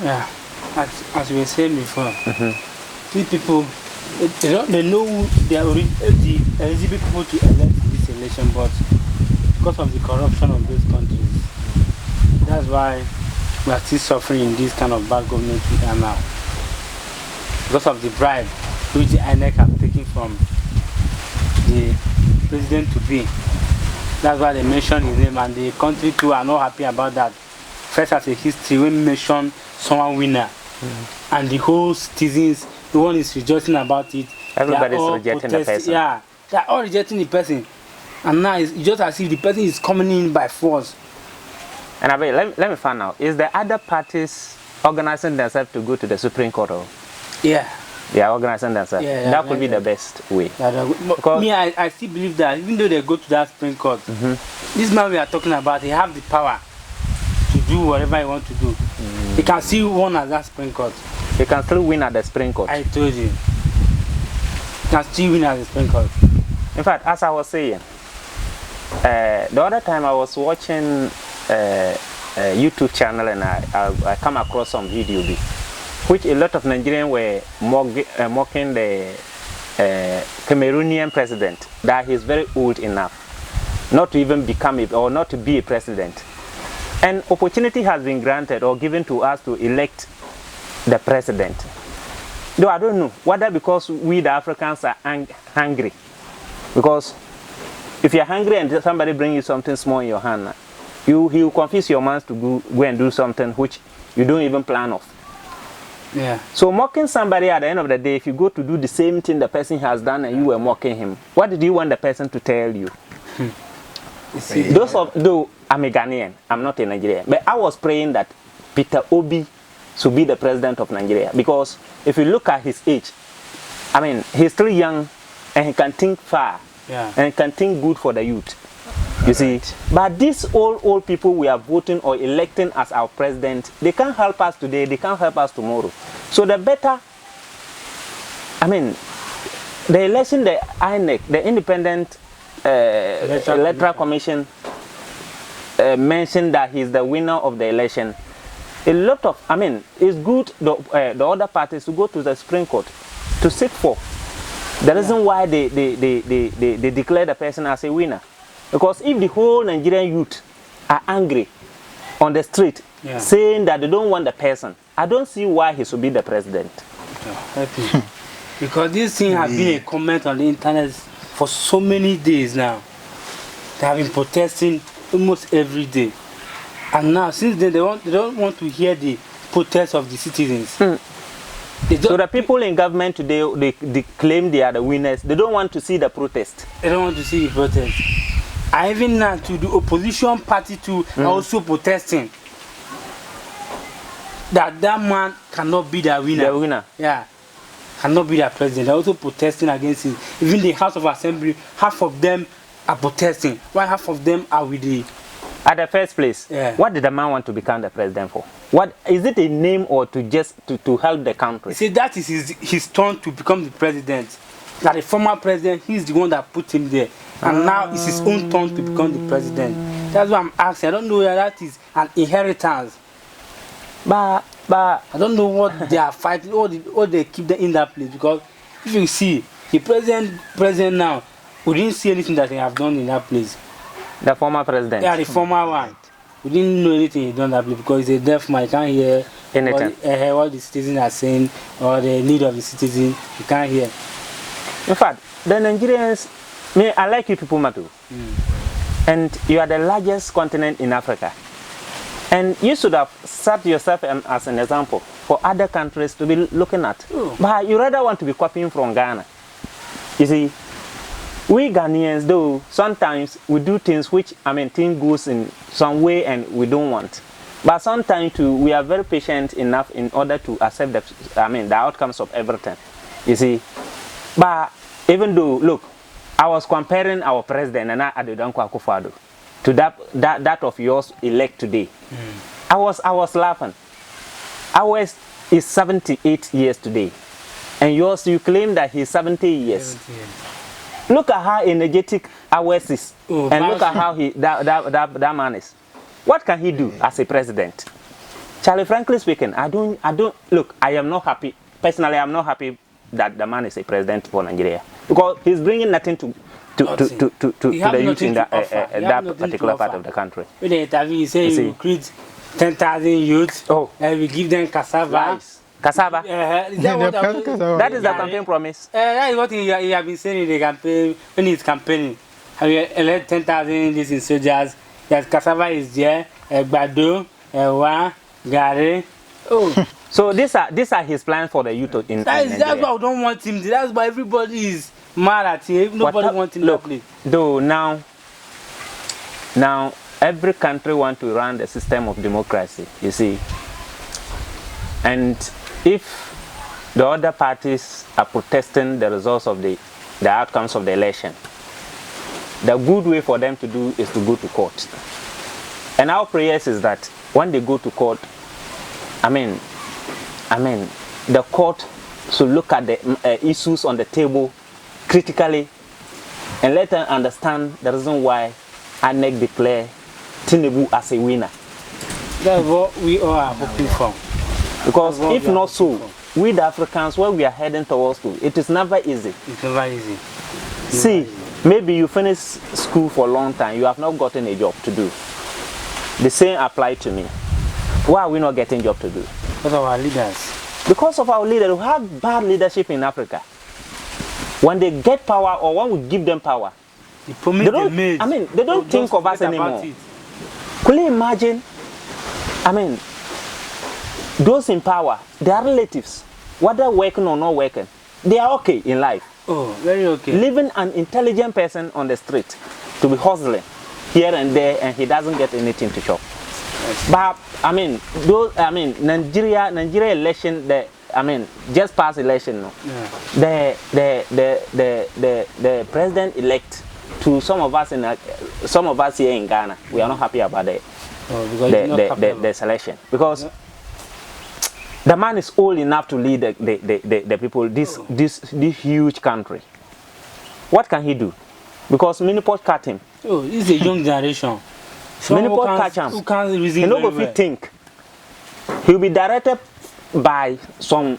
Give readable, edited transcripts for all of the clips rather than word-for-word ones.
Yeah, as we were saying before, these people, they know who they are the eligible people to elect in this election, but because of the corruption of those countries, that's why we are still suffering in this kind of bad government we are now. Because of the bribe which the INEC have taken from the president to be. That's why they mention his name, and the country too are not happy about that. First, as a history, when we mention someone winner, and the whole citizens, the one is rejoicing about it. Everybody's rejecting the person. Yeah, they are all rejecting the person, and now it's just as if the person is coming in by force. And let me find out: is the other parties organizing themselves to go to the Supreme Court? Or? Yeah. They are organizing themselves. Yeah, that could be the best way. Me, I still believe that even though they go to that Supreme Court, this man we are talking about, he have the power to do whatever he want to do. He can still win at that Supreme Court. He can still win at the Supreme Court. I told you. He can still win at the Supreme Court. In fact, as I was saying, the other time I was watching a YouTube channel and I come across some video which a lot of Nigerians were mocking the Cameroonian president, that he's very old enough not to even become or not to be a president. An opportunity has been granted or given to us to elect the president. Though I don't know whether because we the Africans are hungry. Because if you're hungry and somebody brings you something small in your hand, he will confuse your minds to go and do something which you don't even plan of. Yeah. So mocking somebody at the end of the day, if you go to do the same thing the person has done and you were mocking him, what did you want the person to tell you? Though I'm a Ghanaian, I'm not a Nigerian, but I was praying that Peter Obi should be the president of Nigeria, because if you look at his age, I mean, he's still young and he can think far, and he can think good for the youth. You see, but these old people we are voting or electing as our president, they can't help us today, they can't help us tomorrow. So the better, I mean, the election, the INEC, the Independent Electoral Commission mentioned that he's the winner of the election. A lot of, I mean, it's good the other parties to go to the Supreme Court to seek for the reason why they declare the person as a winner. Because if the whole Nigerian youth are angry on the street saying that they don't want the person, I don't see why he should be the president. Because this thing has been a comment on the internet for so many days now. They have been protesting almost every day. And now, since then, they don't want to hear the protests of the citizens. So the people in government today, they claim they are the winners. They don't want to see the protest. They don't want to see the protest. I even now to the opposition party too are also protesting that man cannot be the winner. The winner. Yeah. Cannot be the president. They're also protesting against him. Even the House of Assembly, half of them are protesting, while half of them are with the... At the first place, what did the man want to become the president for? What is it, a name or to just to help the country? See, that is his turn to become the president. That the former president, he's the one that put him there. And now it's his own turn to become the president. That's why I'm asking. I don't know whether that is an inheritance. But I don't know what they are fighting, or they keep them in that place. Because if you see, the president now, we didn't see anything that they have done in that place. The former president? Yeah, the former one. We didn't know anything he done in that place because he's a deaf man. He can't hear anything. What the citizens are saying or the need of the citizen. He can't hear. In fact, the Nigerians, I like you people, Matu. And you are the largest continent in Africa. And you should have set yourself as an example for other countries to be looking at. But you rather want to be copying from Ghana. You see, we Ghanaians, though, sometimes we do things which, thing goes in some way and we don't want. But sometimes too, we are very patient enough in order to accept the outcomes of everything. You see, but even though, look, I was comparing our president, Nana Addo Dankwa Akufo-Addo, to that of yours elect today. I was laughing. Ours is 78 years today, and yours, you claim that he's 70 years. 70 years. Look at how energetic ours is, and look at how that man is. What can he do as a president? Charlie, frankly speaking, I don't look. I am not happy personally. I'm not happy that the man is a president for Nigeria because he's bringing nothing to the youth in that particular part of the country. When they interview, you say you recruit 10,000 youths, and we give them cassava. Rice. Cassava. That is the campaign promise. That is what he has been saying in the campaign when he's campaigning. Have you elect 10,000 these in soldiers? Yes, cassava is there. Gbado, Ewa, Gare. Oh. So these are his plans for the youth in Nigeria. That's why I don't want him. That's why everybody is mad at him. Nobody wants him. Look, though now every country wants to run the system of democracy, you see. And if the other parties are protesting the results of the outcomes of the election, the good way for them to do is to go to court. And our prayers is that when they go to court, I mean, the court should look at the issues on the table critically and let them understand the reason why INEC declare Tinubu as a winner. That's what we all are hoping for. Because if not so, we the Africans, where we are heading towards to, it is never easy. It's never easy. See, maybe you finish school for a long time, you have not gotten a job to do. The same applies to me. Why are we not getting job to do? Because of our leaders. Because of our leaders. We have bad leadership in Africa. When they get power or when we give them power, they don't think of us anymore. Could you imagine? Those in power, their relatives, whether working or not working, they are okay in life. Oh, very okay. Leaving an intelligent person on the street to be hustling here and there, and he doesn't get anything to shop. But Nigeria election, just past election, no. Yeah. The president elect to some of us here in Ghana, we are not happy about the selection because the man is old enough to lead the people this huge country. What can he do? Because Minipot cut him. Oh, he's a young generation. Minipot catch him. Who can't reason he no go fit think. He'll be directed by some.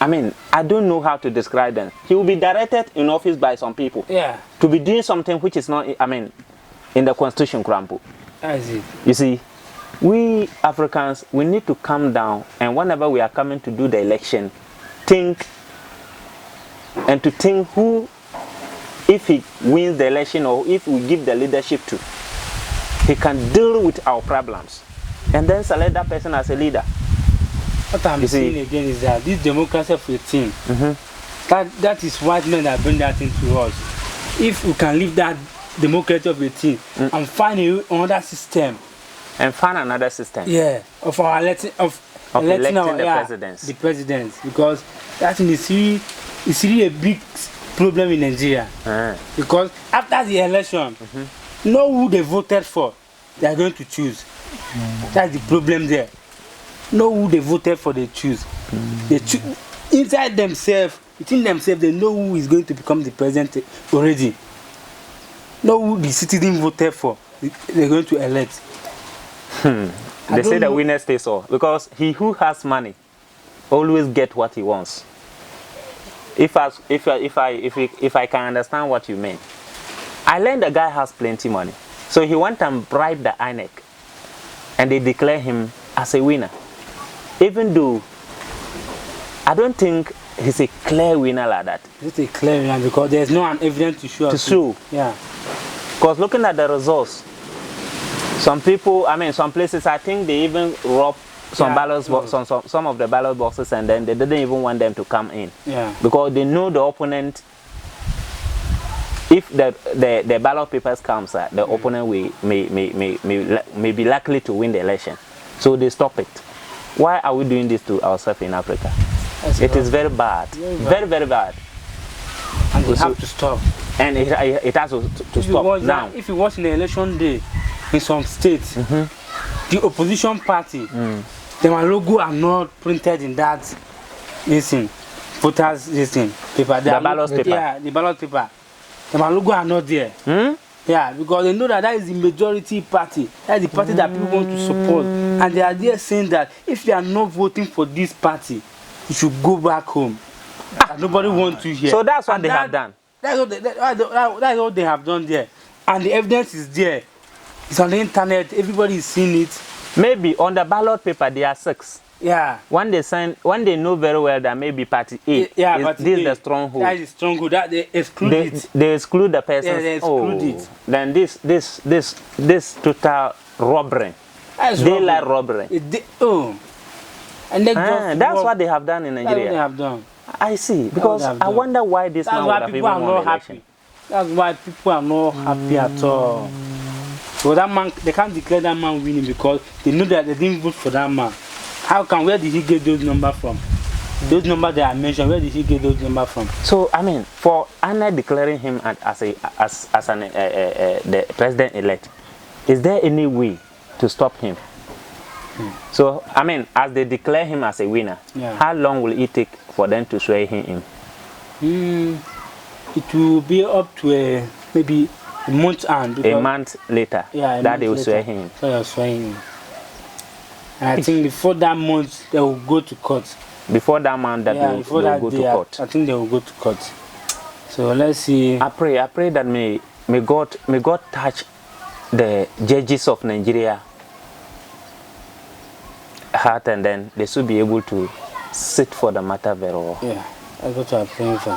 I don't know how to describe them. He will be directed in office by some people. Yeah. To be doing something which is not. In the constitution, Krampo. That's it. You see, we Africans, we need to calm down, and whenever we are coming to do the election, think who, if he wins the election or if we give the leadership to, he can deal with our problems, and then select that person as a leader. What I'm saying again is that this democracy of a team, that is white men that bring that into us. If we can leave that democracy of a team and find another system. And find another system. Yeah, of our electing the presidents, because that is really a big problem in Nigeria. Because after the election, know who they voted for, they are going to choose. That's the problem there. Know who they voted for, they choose. They choose inside themselves, within themselves, they know who is going to become the president already. Know who the citizen voted for, they're going to elect. They say the winner stays all, because he who has money always get what he wants. If I can understand what you mean, I learned the guy has plenty money, so he went and bribed the INEC, and they declare him as a winner, even though I don't think he's a clear winner like that. It's a clear winner because there's no evidence to show. To show, yeah. Because looking at the results, some people, some places, I think they even robbed some some of the ballot boxes, and then they didn't even want them to come in. Yeah. Because they know the opponent. If the ballot papers comes, the opponent may be likely to win the election, so they stop it. Why are we doing this to ourselves in Africa? It is very bad, very bad. And we have to stop. And it has to stop now. If you watch in the election day, in some states, the opposition party, their logo are not printed in that voters paper. The ballot paper. Yeah, the ballot paper. Their logo are not there. Yeah, because they know that that is the majority party. That is the party that people want to support. And they are there saying that if you are not voting for this party, you should go back home. And nobody wants to hear. So that's what they have done. That's what they have done there. And the evidence is there. It's on the internet. Everybody is seeing it. Maybe on the ballot paper there are 6. Yeah. When they know very well that maybe party A this is the stronghold. That is the stronghold. That they exclude it. They exclude the person. Yeah, they exclude it. Then this total robbery. Daylight robbery. And that's what they have done in Nigeria. That's what they have done. I see. Because I wonder why this man would have even won the election. That's why people are not happy at all. So that man, they can't declare that man winning because they know that they didn't vote for that man. Where did he get those numbers from? Those numbers that I mentioned, where did he get those numbers from? So, I mean, for Anna declaring him as the president-elect, is there any way to stop him? So, I mean, as they declare him as a winner, how long will it take for them to swear him in? It will be up to maybe a month and a month later that they will swear him in. So they will swear him in. And I think before that month they will go to court. Before that month they will go to court. I think they will go to court. So let's see. I pray that may God touch the judges of Nigeria heart, and then they should be able to sit for the matter very well. Yeah, that's what I'm praying for.